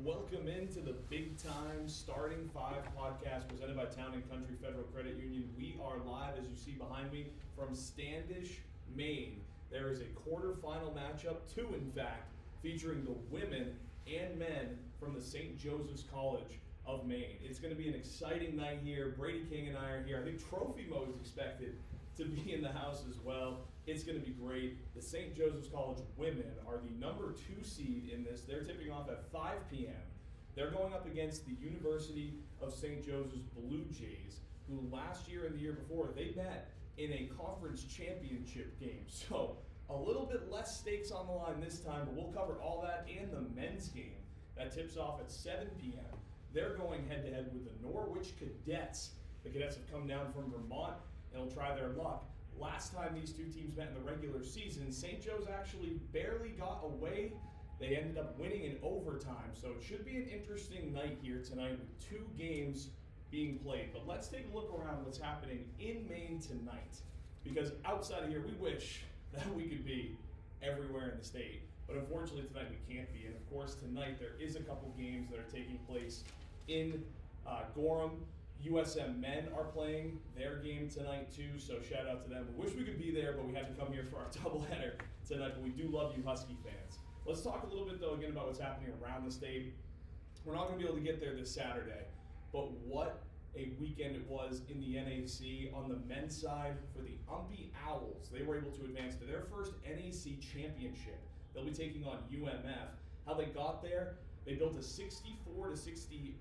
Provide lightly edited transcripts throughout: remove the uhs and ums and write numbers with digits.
Welcome into the Big Time Starting Five podcast presented by Town and Country Federal Credit Union. We are live, as you see behind me, from Standish, Maine. There is a quarterfinal matchup, two in fact, featuring the women and men from the St. Joseph's College of Maine. It's going to be an exciting night here. Brady King and I are here. I think Trophy Mo is expected to be in the house as well. It's going to be great. The St. Joseph's College women are the number 2 seed in this. They're tipping off at 5 p.m. They're going up against the University of St. Joseph's Blue Jays, who last year and the year before, they met in a conference championship game. So a little bit less stakes on the line this time, but we'll cover all that and the men's game that tips off at 7 p.m. They're going head-to-head with the Norwich Cadets. The Cadets have come down from Vermont and will try their luck. Last time these two teams met in the regular season, St. Joe's actually barely got away. They ended up winning in overtime, so it should be an interesting night here tonight with 2 games being played. But let's take a look around what's happening in Maine tonight, because outside of here, we wish that we could be everywhere in the state. But unfortunately tonight we can't be. And of course tonight there is a couple games that are taking place in Gorham. USM men are playing their game tonight too, so shout out to them. We wish we could be there, but we had to come here for our doubleheader tonight, but we do love you Husky fans. Let's talk a little bit though again about what's happening around the state. We're not going to be able to get there this Saturday, but what a weekend it was in the NAC. On the men's side for the Umpy Owls, they were able to advance to their first NAC championship. They'll be taking on UMF. How they got there? They built a 56 lead,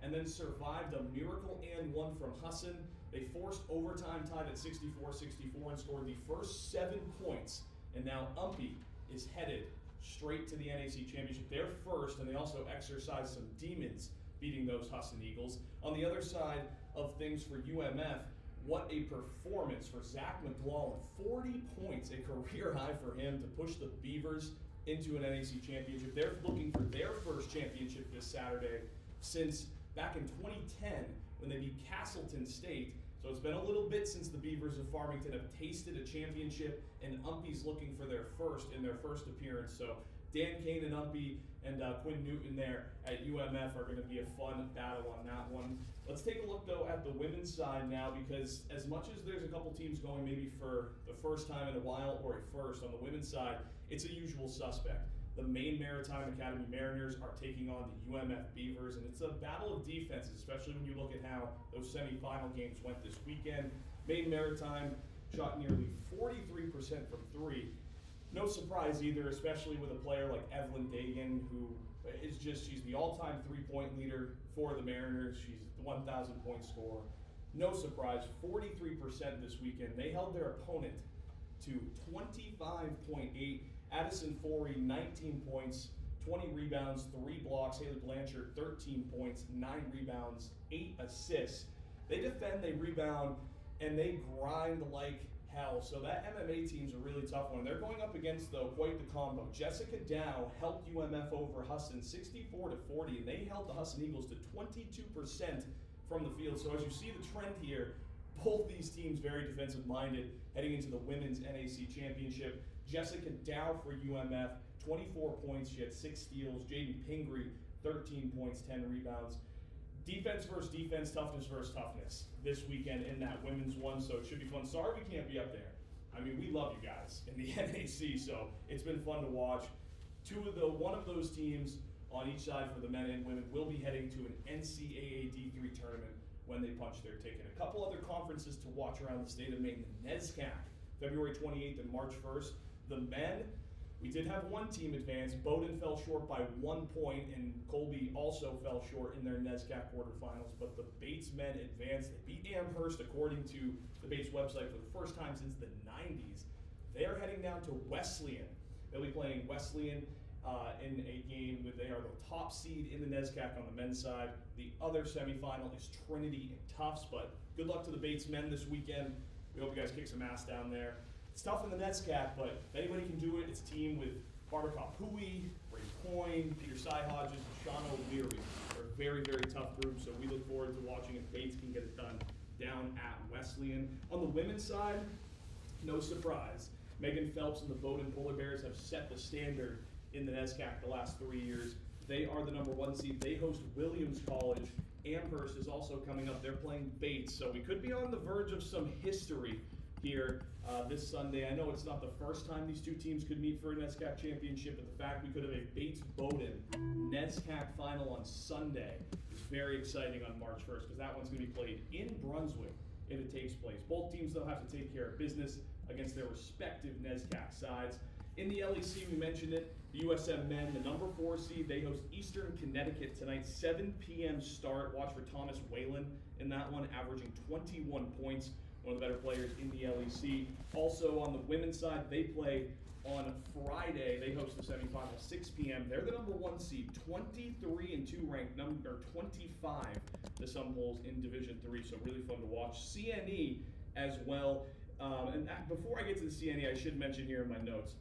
and then survived a miracle and one from Husson. They forced overtime, tied at 64-64, and scored the first 7 points. And now Umpy is headed straight to the NAC championship. They're first, and they also exercised some demons beating those Husson Eagles. On the other side of things for UMF, what a performance for Zach McLaughlin. 40 points, a career high for him to push the Beavers into an NAC championship. They're looking for their first championship this Saturday since back in 2010 when they beat Castleton State. So it's been a little bit since the Beavers of Farmington have tasted a championship, and Umpy's looking for their first appearance. So Dan Kane and Umpy and Quinn Newton there at UMF are going to be a fun battle on that one. Let's take a look though at the women's side now, because as much as there's a couple teams going maybe for the first time in a while or a first, on the women's side, it's a usual suspect. The Maine Maritime Academy Mariners are taking on the UMF Beavers, and it's a battle of defenses, especially when you look at how those semifinal games went this weekend. Maine Maritime shot nearly 43% from 3. No surprise either, especially with a player like Evelyn Dagan, who is she's the all-time 3-point leader for the Mariners. She's the 1,000-point scorer. No surprise, 43% this weekend. They held their opponent to 25.8. Addison Forey, 19 points, 20 rebounds, 3 blocks. Haley Blanchard, 13 points, 9 rebounds, 8 assists. They defend, they rebound, and they grind like hell. So that MMA team's a really tough one. They're going up against, though, quite the combo. Jessica Dow helped UMF over Husson 64-40, and they held the Husson Eagles to 22% from the field. So as you see the trend here, both these teams very defensive-minded heading into the women's NAC championship. Jessica Dow for UMF, 24 points. She had 6 steals. Jaden Pingree, 13 points, 10 rebounds. Defense versus defense, toughness versus toughness this weekend in that women's one, so it should be fun. Sorry we can't be up there. I mean, we love you guys in the NAC, so it's been fun to watch. One of those teams on each side for the men and women will be heading to an NCAA D3 tournament when they punch their ticket. A couple other conferences to watch around the state of Maine. The NESCAC, February 28th and March 1st. The men, we did have one team advance. Bowdoin fell short by 1 point, and Colby also fell short in their NESCAC quarterfinals, but the Bates men advanced. They beat Amherst, according to the Bates website, for the first time since the 90s. They are heading down to Wesleyan. They'll be playing Wesleyan in a game where they are the top seed in the NESCAC on the men's side. The other semifinal is Trinity and Tufts, but good luck to the Bates men this weekend. We hope you guys kick some ass down there. It's tough in the NESCAC, but if anybody can do it, it's a team with Barbara Kapui, Ray Coyne, Peter Sy-Hodges, and Sean O'Leary. They're a very, very tough group, so we look forward to watching if Bates can get it done down at Wesleyan. On the women's side, no surprise. Megan Phelps and the Bowdoin Polar Bears have set the standard in the NESCAC the last 3 years. They are the number 1 seed. They host Williams College. Amherst is also coming up. They're playing Bates. So we could be on the verge of some history here this Sunday. I know it's not the first time these two teams could meet for a NESCAC championship, but the fact we could have a Bates-Bowdoin NESCAC final on Sunday is very exciting on March 1st, because that one's going to be played in Brunswick if it takes place. Both teams, they'll have to take care of business against their respective NESCAC sides. In the LEC, we mentioned it, the USM men, the number 4 seed, they host Eastern Connecticut tonight, 7 p.m. start. Watch for Thomas Whalen in that one, averaging 21 points, one of the better players in the LEC. Also on the women's side, they play on Friday. They host the semifinal, 6 p.m. They're the number 1 seed, 23-2 ranked, number 25, the Sun Bulls in Division III, so really fun to watch. CNE as well. Before I get to the CNE, I should mention here in my notes,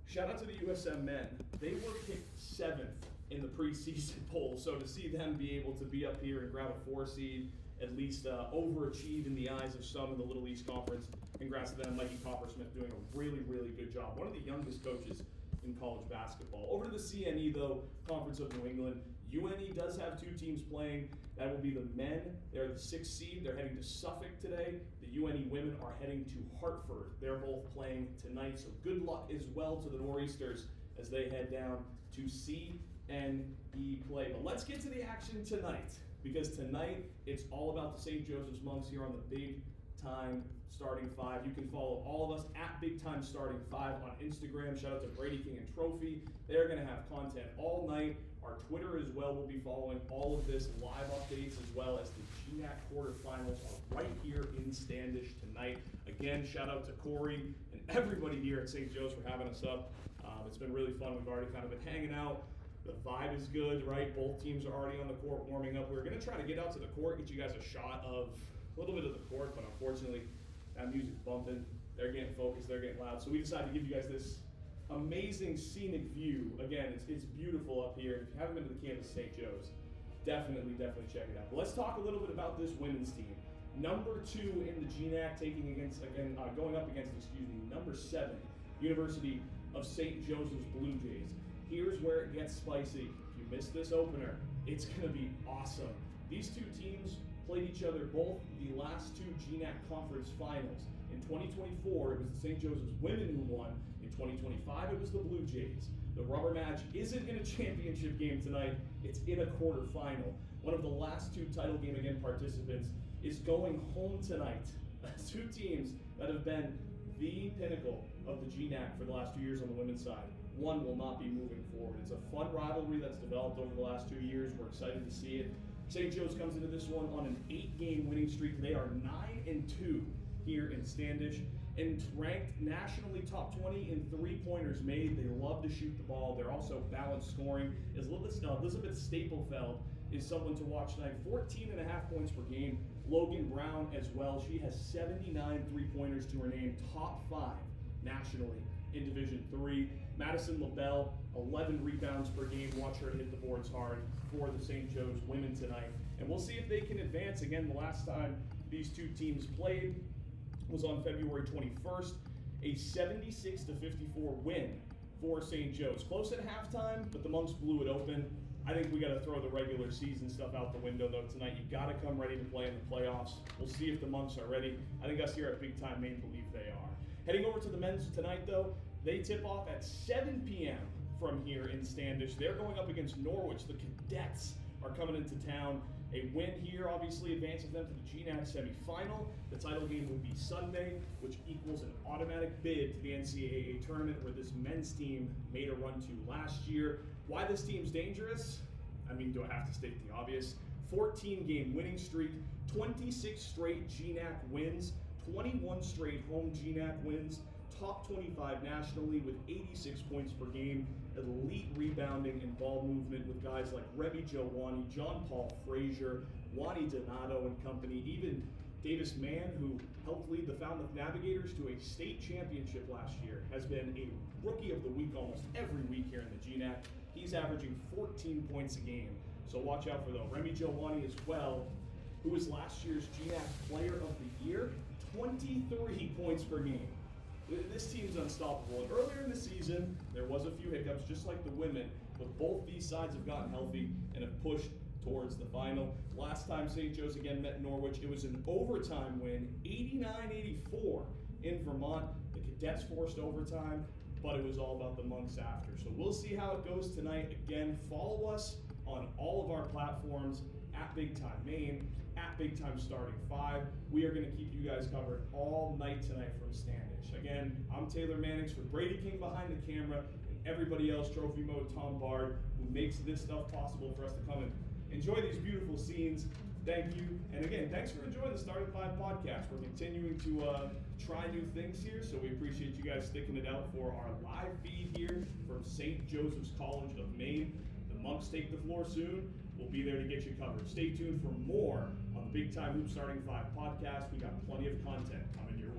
shout out to the USM men. They were picked 7th in the preseason poll, so to see them be able to be up here and grab a 4 seed, at least overachieve in the eyes of some in the Little East Conference. Congrats to them. Mikey Coppersmith doing a really, really good job. One of the youngest coaches in college basketball. Over to the CNE though, Conference of New England. UNE does have 2 teams playing. That will be the men. They're the 6th seed. They're heading to Suffolk today. The UNE women are heading to Hartford. They're both playing tonight, so good luck as well to the Nor'easters as they head down to CNE play. But let's get to the action tonight, because tonight it's all about the St. Joseph's Monks here on the Big Time Starting 5. You can follow all of us at Big Time Starting 5 on Instagram. Shout out to Brady King and Trophy. They're going to have content all night. Our Twitter as well will be following all of this, live updates, as well as the GNAC quarterfinals are right here in Standish tonight. Again, shout out to Corey and everybody here at St. Joe's for having us up. It's been really fun. We've already kind of been hanging out. The vibe is good, right? Both teams are already on the court warming up. We're going to try to get out to the court, get you guys a shot of a little bit of the court, but unfortunately, that music's bumping. They're getting focused, they're getting loud. So we decided to give you guys this amazing scenic view. Again, it's beautiful up here. If you haven't been to the campus of St. Joe's, definitely check it out. But let's talk a little bit about this women's team. Number 2 in the GNAC, going up against, number 7, University of St. Joseph's Blue Jays. Here's where it gets spicy. If you missed this opener, it's going to be awesome. These 2 teams played each other both the last 2 GNAC conference finals. In 2024, it was the St. Joseph's women who won. In 2025, it was the Blue Jays. The rubber match isn't in a championship game tonight, it's in a quarterfinal. One of the last 2 title game again participants is going home tonight. 2 teams that have been the pinnacle of the GNAC for the last 2 years on the women's side. One will not be moving forward. It's a fun rivalry that's developed over the last 2 years. We're excited to see it. St. Joe's comes into this one on an 8-game winning streak. They are 9-2 here in Standish and ranked nationally top 20 in 3-pointers made. They love to shoot the ball. They're also balanced scoring. Elizabeth Staplefeld is someone to watch tonight. 14.5 points per game. Logan Brown as well. She has 79 3-pointers to her name. Top 5 nationally in Division III. Madison LaBelle, 11 rebounds per game. Watch her hit the boards hard for the St. Joe's women tonight. And we'll see if they can advance. Again, the last time these 2 teams played was on February 21st. A 76-54 win for St. Joe's. Close at halftime, but the Monks blew it open. I think we got to throw the regular season stuff out the window, though, tonight. You got to come ready to play in the playoffs. We'll see if the Monks are ready. I think us here at Big Time Maine believe they are. Heading over to the men's tonight, though, they tip off at 7 p.m. from here in Standish. They're going up against Norwich. The Cadets are coming into town. A win here obviously advances them to the GNAC semifinal. The title game will be Sunday, which equals an automatic bid to the NCAA tournament where this men's team made a run to last year. Why this team's dangerous? I mean, do I have to state the obvious? 14-game winning streak, 26 straight GNAC wins, 21 straight home GNAC wins, top 25 nationally with 86 points per game, elite rebounding and ball movement with guys like Remy Jowani, John Paul Frazier, Wani Donato and company, even Davis Mann, who helped lead the Falmouth Navigators to a state championship last year, has been a rookie of the week almost every week here in the GNAC. He's averaging 14 points a game. So watch out for them. Remy Jowani as well, who was last year's GNAC Player of the Year, 23 points per game. This team's unstoppable. And earlier in the season, there was a few hiccups, just like the women, but both these sides have gotten healthy and have pushed towards the final. Last time St. Joe's again met Norwich, it was an overtime win, 89-84 in Vermont. The Cadets forced overtime, but it was all about the Monks after. So we'll see how it goes tonight. Again, follow us on all of our platforms, at Big Time Maine, at Big Time Starting 5. We are going to keep you guys covered all night tonight from Standish. Again, I'm Taylor Mannix for Brady King behind the camera, and everybody else, Trophy Mode Tom Bard, who makes this stuff possible for us to come and enjoy these beautiful scenes. Thank you. And again, thanks for enjoying the Starting 5 podcast. We're continuing to try new things here, so we appreciate you guys sticking it out for our live feed here from St. Joseph's College of Maine. The Monks take the floor soon. We'll be there to get you covered. Stay tuned for more on the Big Time Hoop Starting 5 podcast. We got plenty of content coming your way.